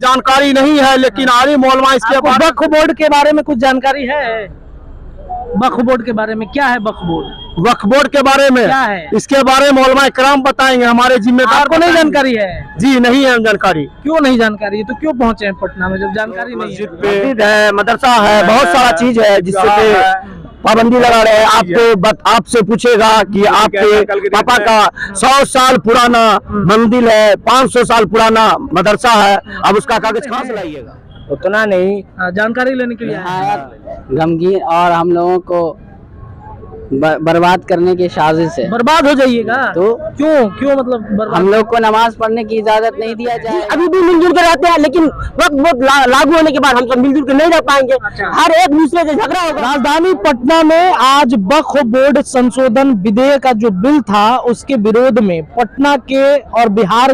जानकारी नहीं है, लेकिन आलिम मौलमा इसके बारे वक्फ बोर्ड के बारे में कुछ जानकारी है? वक्फ बोर्ड के बारे में क्या है? वक्फ बोर्ड के बारे में क्या है? इसके बारे में मौलमा इकराम बताएंगे, हमारे जिम्मेदार। आपको नहीं जानकारी है? जी नहीं है जानकारी। क्यों नहीं जानकारी है? तो क्यों पहुंचे हैं पटना में जब जानकारी नहीं है? मस्जिद है, मदरसा है, बहुत सारा चीज है जिससे पाबंदी लगा रहे हैं। आपसे पूछेगा कि आपके पापा का 100 साल पुराना मंदिर है, 500 साल पुराना मदरसा है, अब उसका कागज कहाँ से लाइएगा? उतना नहीं जानकारी लेने के लिए गमगीन और हम लोगों को बर्बाद करने की साजिश है। बर्बाद हो जाइएगा तो क्यों मतलब बर्बाद? हम लोग को नमाज पढ़ने की इजाजत नहीं दिया जाए। अभी भी मिलजुल के रहते हैं, लेकिन वक्त बहुत लागू होने के बाद हम सब मिलजुल के नहीं रह पाएंगे। हर एक दूसरे से झगड़ा होगा। राजधानी पटना में आज वक्फ बोर्ड संशोधन विधेयक का जो बिल था उसके विरोध में पटना के और बिहार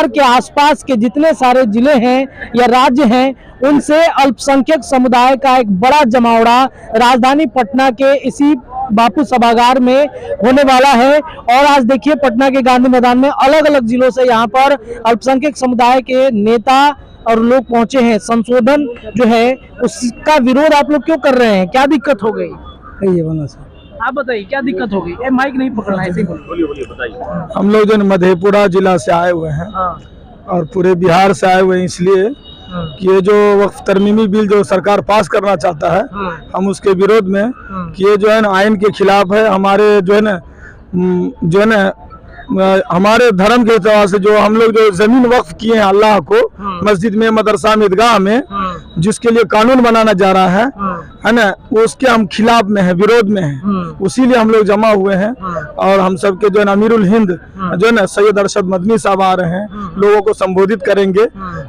के आसपास के जितने सारे जिले हैं या राज्य हैं उनसे अल्पसंख्यक समुदाय का एक बड़ा जमावड़ा राजधानी पटना के इसी बापू सभागार में होने वाला है। और आज देखिए पटना के गांधी मैदान में अलग अलग जिलों से यहाँ पर अल्पसंख्यक समुदाय के नेता और लोग पहुंचे हैं। संशोधन जो है उसका विरोध आप लोग क्यों कर रहे हैं? क्या दिक्कत हो गई? ये बना सर, आप बताइए क्या दिक्कत हो गई? माइक नहीं पकड़ना है, ऐसे बोलिए बताइए। हम लोग जो मधेपुरा जिला से आए हुए हैं और पूरे बिहार से आए हुए हैं, इसलिए कि ये जो वक्फ तरमीमी बिल जो सरकार पास करना चाहता है, हम उसके विरोध में कि ये जो है ना आइन के खिलाफ है। हमारे जो है ना हमारे धर्म के हिसाब से जो हम लोग जो जमीन वक्फ किए हैं अल्लाह को, मस्जिद में, मदरसा में, ईदगाह में, जिसके लिए कानून बनाना जा रहा है ना, उसके हम खिलाफ में है, विरोध में है। उसीलिए हम लोग जमा हुए हैं। और हम सब के जो है अमीरुल हिंद जो है ना सैयद अरशद मदनी साहब आ रहे हैं, लोगों को संबोधित करेंगे।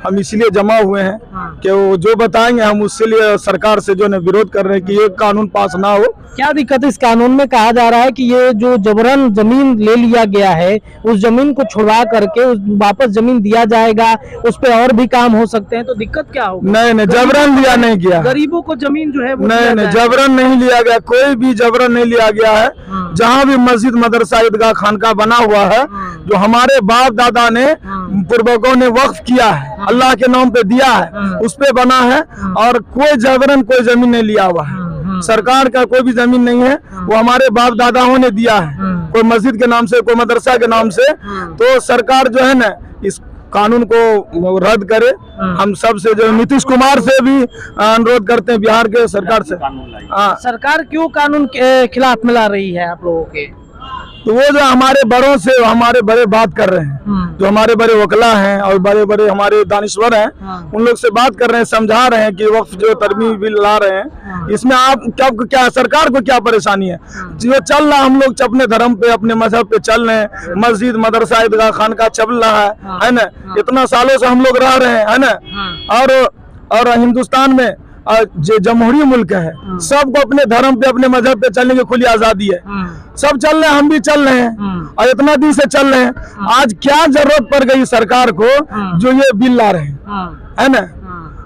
हम इसलिए जमा हुए हैं कि वो जो बताएंगे हम उसके लिए सरकार से जो है विरोध कर रहे हैं कि ये कानून पास ना हो। क्या दिक्कत इस कानून में? कहा जा रहा है कि ये जो जबरन जमीन ले लिया गया है उस जमीन को छुड़वा करके वापस जमीन दिया जाएगा, उस पे और भी काम हो सकते हैं, तो दिक्कत क्या होगी? नहीं, जबरन लिया नहीं गया, गरीबों को जमीन जो है नहीं, जबरन नहीं लिया गया, कोई भी जबरन नहीं लिया गया है। जहाँ भी मस्जिद, मदरसा, ईदगाह, खानका बना हुआ है, जो हमारे बाप दादा ने, पूर्वजों ने वक्फ किया है, अल्लाह के नाम पे दिया है, उस पे बना है। और कोई जबरन कोई जमीन नहीं लिया हुआ है। सरकार का कोई भी जमीन नहीं है, वो हमारे बाप दादाओं ने दिया है, कोई मस्जिद के नाम से, कोई मदरसा के नाम से। तो सरकार जो है ना इस कानून को रद्द करे। हम सब से जो नीतीश कुमार से भी अनुरोध करते हैं, बिहार के सरकार से। सरकार क्यों कानून के खिलाफ मिला रही है आप लोगों के? तो वो जो हमारे बड़ों से हमारे बड़े बात कर रहे हैं, जो हमारे बड़े वकला हैं और बड़े बड़े हमारे दानिश्वर हैं, उन लोग से बात कर रहे हैं, समझा रहे हैं कि वक्फ जो तरमीमी बिल ला रहे हैं, इसमें आप क्या सरकार को क्या परेशानी है? जो चल रहा, हम लोग अपने धर्म पे, अपने मजहब पे चल रहे हैं, मस्जिद, मदरसा, ईदगाह, खानका चल रहा है ना। इतना सालों से हम लोग रह रहे हैं, है ना। और हिंदुस्तान में जो जमहूरी मुल्क है, सबको अपने धर्म पे, अपने मजहब पे चलने की खुली आजादी है। सब चल रहे हैं, हम भी चल रहे हैं और इतना दिन से चल रहे हैं। आज क्या जरूरत पड़ गई सरकार को जो ये बिल ला रहे हैं, है ना।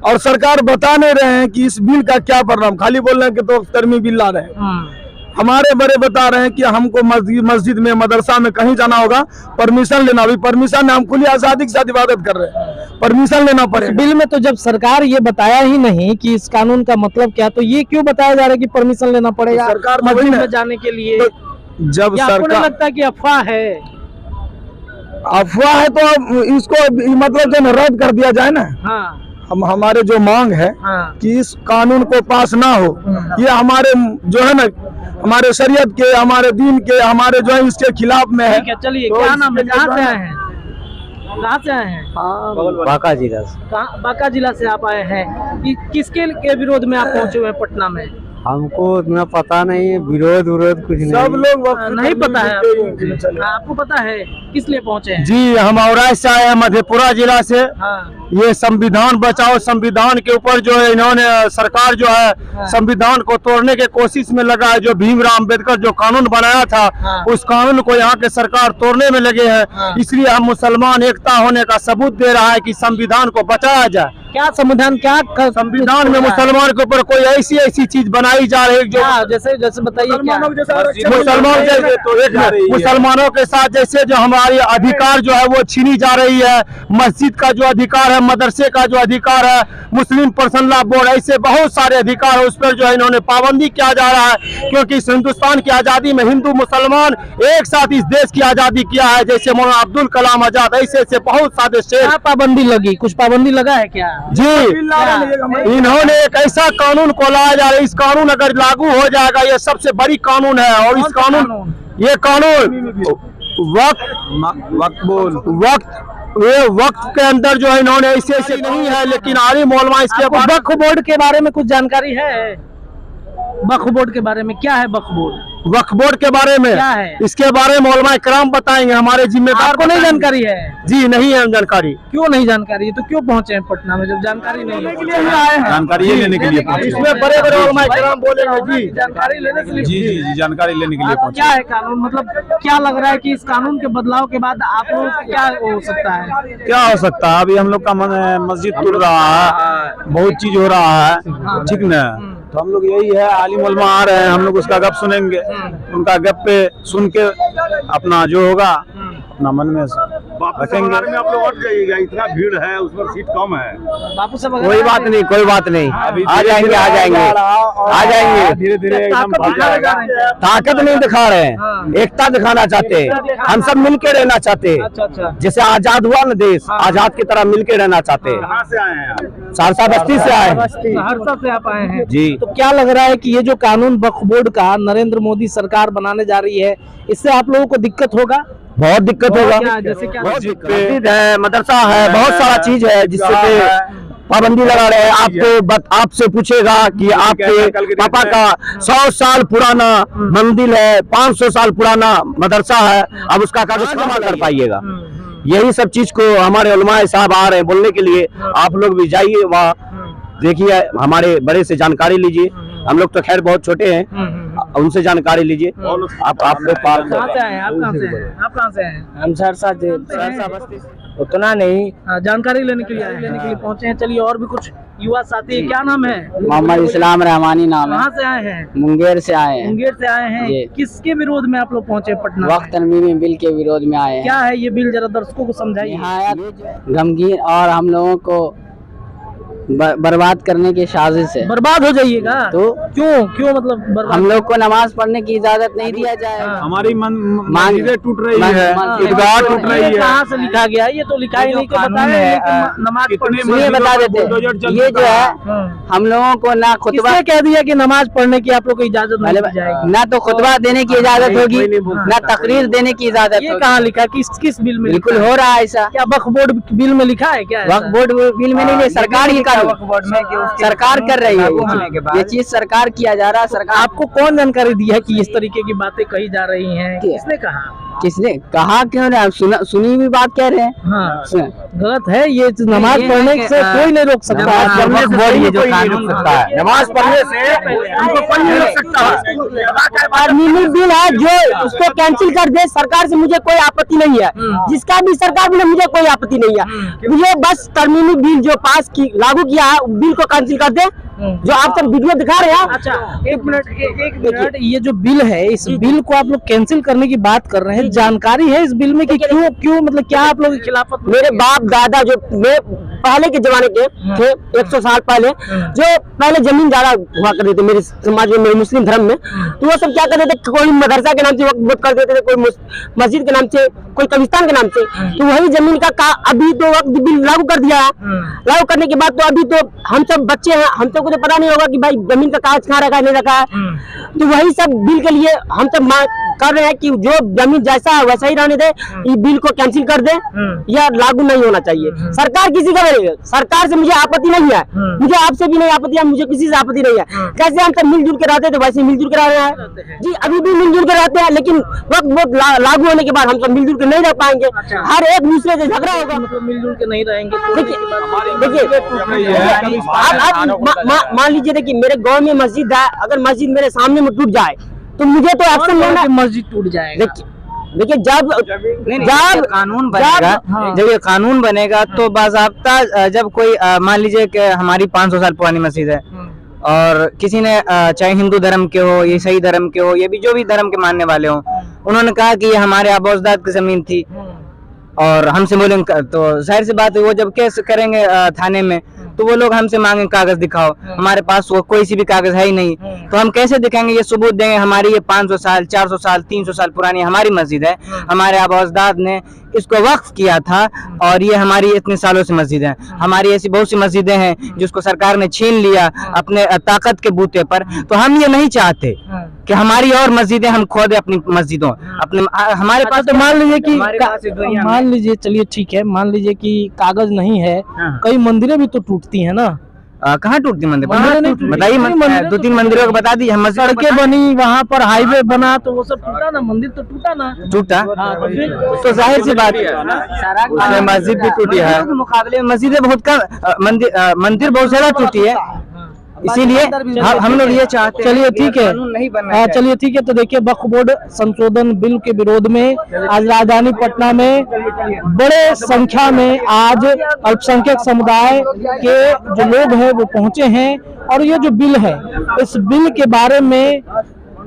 और सरकार बता नहीं रहे हैं कि इस बिल का क्या परिणाम, खाली बोल रहे हैं कि तो तरमीमी बिल ला रहे हैं। हमारे बड़े बता रहे हैं कि हमको मस्जिद में, मदरसा में कहीं जाना होगा, परमिशन लेना। अभी परमिशन हम खुली आजादी के साथ इबादत कर रहे हैं, परमिशन लेना पड़ेगा। बिल में तो जब सरकार ये बताया ही नहीं कि इस कानून का मतलब क्या, तो ये क्यों बताया जा रहा है कि परमिशन लेना पड़ेगा सरकार मस्जिद में जाने के लिए? तो जब सरकार लगता है कि अफवाह है, अफवाह है तो इसको मतलब जो रद्द कर दिया जाए ना। हमारे जो मांग है कि इस कानून को पास ना हो, ये हमारे जो है ना, हमारे शरीयत के, हमारे दीन के, हमारे जो है इसके खिलाफ में है। चलिए, क्या नाम है, कहाँ से आए हैं? कहाँ से आए हैं? बांका जिला से। बांका जिला से आप आए हैं? किसके के विरोध में आप पहुंचे हुए हैं पटना में? हमको उतना पता नहीं है, विरोध कुछ नहीं। सब लोग नहीं पता है आपको पता है किस लिए पहुंचे हैं? जी, हम औराई से आए हैं, मधेपुरा जिला से। ये संविधान बचाओ, संविधान के ऊपर जो है इन्होंने सरकार जो है संविधान को तोड़ने के कोशिश में लगा है। जो भीमराव अम्बेडकर जो कानून बनाया था, उस कानून को यहाँ के सरकार तोड़ने में लगे हैं। इसलिए हम मुसलमान एकता होने का सबूत दे रहा है कि संविधान को बचाया जाए। क्या संविधान क्या संविधान में मुसलमान के ऊपर कोई ऐसी चीज बनाई जा रही है जो जैसे जैसे बताइए क्या मुसलमानों के साथ जैसे जो हमारी अधिकार जो है वो छीनी जा रही है। मस्जिद का जो अधिकार है, मदरसे का जो अधिकार है, मुस्लिम पर्सनल लॉ बोर्ड, ऐसे बहुत सारे अधिकार है, उस पर जो है इन्होंने पाबंदी किया जा रहा है। क्योंकि इस हिंदुस्तान की आजादी में हिंदू मुसलमान एक साथ इस देश की आजादी किया है। जैसे मौलाना अब्दुल कलाम आजाद, ऐसे बहुत सारे शेर। क्या पाबंदी लगी, कुछ पाबंदी लगा है क्या? जी, इन्होंने एक ऐसा कानून को लाया जा रहा है। इस कानून अगर लागू हो जाएगा, ये सबसे बड़ी कानून है। और इस कानून ये कानून वक्त के अंदर जो है इन्होंने ऐसे नहीं है, लेकिन आलिम उलमा इसके बाद वक्फ बोर्ड के बारे में कुछ जानकारी है? वक्फ बोर्ड के बारे में क्या है? वक्फ बोर्ड के बारे में क्या है? इसके बारे में उलमा इकराम बताएंगे, हमारे जिम्मेदार। आपको नहीं जानकारी है? जी नहीं है जानकारी। क्यों नहीं जानकारी है? तो क्यों पहुंचे हैं पटना में जब जानकारी नहीं है? जानकारी लेने के लिए इसमें बड़े बड़े उलमा इकराम बोलेंगे। जी, जानकारी लेने के लिए। जी जानकारी लेने के लिए क्या है कानून, मतलब क्या लग रहा है कि इस कानून के बदलाव के बाद आप लोगों को क्या हो सकता है? क्या हो सकता है? अभी हम लोग का मस्जिद टूट रहा है, बहुत चीज हो रहा है, ठीक न? तो हम लोग यही है, आलिम उलमा आ रहे हैं, हम लोग उसका गप सुनेंगे, उनका गप पे सुन के अपना जो होगा अपना मन में रखेंगे। आप लोग हट जाइएगा, इतना भीड़ है, उस पर सीट कम है। बापू साहब कोई बात नहीं, कोई बात नहीं, आ जाएंगे धीरे धीरे एकदम भर जाएगा। ताकत नहीं दिखा रहे हैं, एकता दिखाना चाहते हैं। हम सब मिलके रहना चाहते हैं। अच्छा। जैसे आजाद हुआ न देश, आजाद की तरह मिलके रहना चाहते हैं। कहाँ से आए हैं आप? सहरसा बस्ती से आए हैं। सहरसा से आप आए हैं? जी। तो क्या लग रहा है कि ये जो कानून वक्फ बोर्ड का नरेंद्र मोदी सरकार बनाने जा रही है, इससे आप लोगों को दिक्कत होगा? बहुत दिक्कत होगा। जैसे क्या? मस्जिद है, मदरसा है, बहुत सारा चीज है जिससे पाबंदी लगा रहे हैं। आपसे पूछेगा कि आपके पापा का 100 साल पुराना मंदिर है, 500 साल पुराना मदरसा है, अब उसका कागज कमा कर पाइएगा। यही सब चीज को हमारे उलमा साहब आ रहे हैं बोलने के लिए। आप लोग भी जाइए वहाँ, देखिए, हमारे बड़े से जानकारी लीजिए। हम लोग तो खैर बहुत छोटे हैं, उनसे जानकारी लीजिए। आप लोग कहाँ से आए हैं? आप कहाँ से हैं? आप कहाँ से हैं? हम सहरसा बस्ती उतना नहीं, जानकारी लेने के लिए पहुंचे हैं। चलिए, और भी कुछ युवा साथी, क्या नाम है? मोहम्मद इस्लाम रहमानी नाम है। कहाँ से आए हैं? मुंगेर से आए हैं। मुंगेर से आए हैं। ये। किसके विरोध में आप लोग पहुंचे पटना? वक्त तरमीमी बिल के विरोध में आए हैं। क्या है ये बिल, जरा दर्शकों को समझाइए। निहायत गमगीन और हम लोगों को बर्बाद करने की साजिश है। बर्बाद हो जाइएगा तो क्यों मतलब बर्बाद? हम लोग को नमाज पढ़ने की इजाजत नहीं दिया जाएगा। हमारी मस्जिदें टूट रही है, ईदगाह टूट रही है। कहाँ से लिखा गया? ये तो लिखा ही नहीं कि बताया नमाज सुनिए, बता देते हैं। ये जो है हम लोगों को ना खुतबा कह दिया कि नमाज पढ़ने की आप लोग को इजाजत नहीं दी जाएगी, ना तो खुतबा देने की इजाजत होगी, ना तकरीर देने की इजाजत। ये कहाँ लिखा? किस बिल में? बिल्कुल हो रहा है ऐसा। क्या वक्फ बोर्ड बिल में लिखा है? क्या वक्फ बोर्ड बिल में नहीं, सरकार ही सरकार कर रही है। ये चीज सरकार किया जा रहा है। सरकार आपको कौन जानकारी दी है कि इस तरीके की बातें कही जा रही हैं? किसने कहा? किसने कहा? क्यों नहीं? आप सुनी हुई बात कह रहे हैं। हाँ, गलत है ये। नमाज पढ़ने से कोई नहीं रोक सकता। नमाज पढ़ने से उनको कोई नहीं रोक सकता। तरमीमी बिल है जो उसको कैंसिल कर दे, सरकार से मुझे कोई आपत्ति नहीं है। जिसका भी सरकार में मुझे कोई आपत्ति नहीं है। मुझे बस तरमीमी बिल जो पास की लागू किया है बिल को कैंसिल कर दे, जो आप सब वीडियो दिखा रहे हैं। अच्छा, एक मिनट, ये जो बिल है, इस बिल को आप लोग कैंसिल करने की बात कर रहे हैं। जानकारी है इस बिल में कि क्यों मतलब क्या आप लोग की खिलाफत? मेरे बाप दादा जो पहले के जमाने के थे, 100 साल पहले, जो पहले जमीन ज्यादा हुआ करते थे मेरे समाज में, मेरे मुस्लिम धर्म में, तो वो सब क्या करते थे, कोई मदरसा के नाम से वक्फ कर देते थे, कोई मस्जिद के नाम से, कोई कब्रिस्तान के नाम से। तो वही जमीन का अभी तो वक्फ बिल लागू कर दिया है। लागू करने के बाद तो अभी तो हम सब बच्चे हैं, हम सबको तो पता नहीं होगा कि भाई जमीन का कागज कहाँ रखा है, नहीं रखा है। तो वही सब बिल के लिए हम सब मांग कर रहे हैं कि जो जमीन जैसा है वैसा ही रहने दे, ये बिल को कैंसिल कर दे, या लागू नहीं होना चाहिए। सरकार किसी का नहीं है, सरकार से मुझे आपत्ति नहीं है, मुझे आपसे भी नहीं आपत्ति है, मुझे किसी से आपत्ति नहीं है। कैसे हम सब मिलजुल के रहते थे वैसे मिलजुल के रह रहे हैं जी, अभी भी मिलजुल के रहते हैं, लेकिन वक्त बहुत लागू होने के बाद हम सब मिलजुल के नहीं रह पाएंगे। हर एक दूसरे से झगड़ा होगा, मतलब मिलजुल के नहीं रहेंगे। देखिए आप मान लीजिए, देखिए मेरे गाँव में मस्जिद है, अगर मस्जिद मेरे सामने में टूट जाए तो मुझे तो एक्शन लेना। मस्जिद टूट जाएगा, देखिए जब जब कानून बनेगा, जब ये कानून बनेगा तो बाज़ाब्ता जब कोई मान लीजिए कि हमारी 500 साल पुरानी मस्जिद है और किसी ने चाहे हिंदू धर्म के हो, ये ईसाई धर्म के हो, ये भी जो भी धर्म के मानने वाले हो, उन्होंने कहा कि ये हमारे आबोजदाद की जमीन थी और हमसे बोलेंगे तो जाहिर सी बात है वो जब केस करेंगे थाने में तो वो लोग हमसे मांगे कागज दिखाओ, हमारे पास वो कोई सी भी कागज है ही नहीं, तो हम कैसे दिखाएंगे, ये सबूत देंगे हमारी ये 500 साल 400 साल 300 साल पुरानी हमारी मस्जिद है, हमारे आबोजदाद ने इसको वक्फ किया था और ये हमारी इतने सालों से मस्जिद है। हमारी ऐसी बहुत सी मस्जिदें हैं जिसको सरकार ने छीन लिया अपने ताकत के बूते पर, तो हम ये नहीं चाहते कि हमारी और मस्जिदें हम खो दे अपनी मस्जिदों अपने हमारे पास। तो मान लीजिए कि हमारे पास इस दुनिया में- मान लीजिए, चलिए ठीक है, मान लीजिए कि कागज नहीं है, कई मंदिरें भी तो टूटती हैं ना, कहाँ टूटती मंदिर? मंदिर नहीं टूटी। बताइए, मंदिर तो 2-3 मंदिरों को बता दी, हम मस्जिद सड़कें बनी, वहाँ पर हाईवे बना, तो वो सब टूटा ना, मंदिर तो टूटा ना। टूटा, हाँ, तो फिर तो जाहिर सी बात है मस्जिद भी टूटी है, मुकाबले में मस्जिदें बहुत कम, मंदिर बहुत ज्यादा टूटी है, इसीलिए हम लोग ये चाहते हैं। चलिए ठीक है, कानून नहीं बनना हाँ, चाहिए। चलिए ठीक है। तो देखिए वक्फ बोर्ड संशोधन बिल के विरोध में आज राजधानी पटना में बड़े संख्या में आज अल्पसंख्यक समुदाय के जो लोग हैं वो पहुंचे हैं और ये जो बिल है, इस बिल के बारे में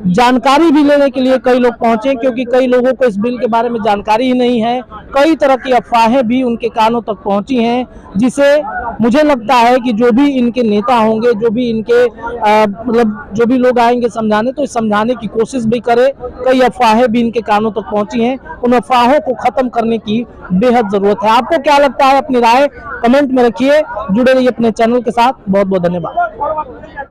जानकारी भी लेने के लिए कई लोग पहुंचे, क्योंकि कई लोगों को इस बिल के बारे में जानकारी ही नहीं है। कई तरह की अफवाहें भी उनके कानों तक पहुंची हैं, जिसे मुझे लगता है कि जो भी इनके नेता होंगे, जो भी इनके मतलब जो भी लोग आएंगे समझाने, तो इस समझाने की कोशिश भी करे। कई अफवाहें भी इनके कानों तक पहुंची हैं, उन अफवाहों को खत्म करने की बेहद जरूरत है। आपको क्या लगता है, अपनी राय कमेंट में रखिए। जुड़े रहिए अपने चैनल के साथ। बहुत बहुत धन्यवाद।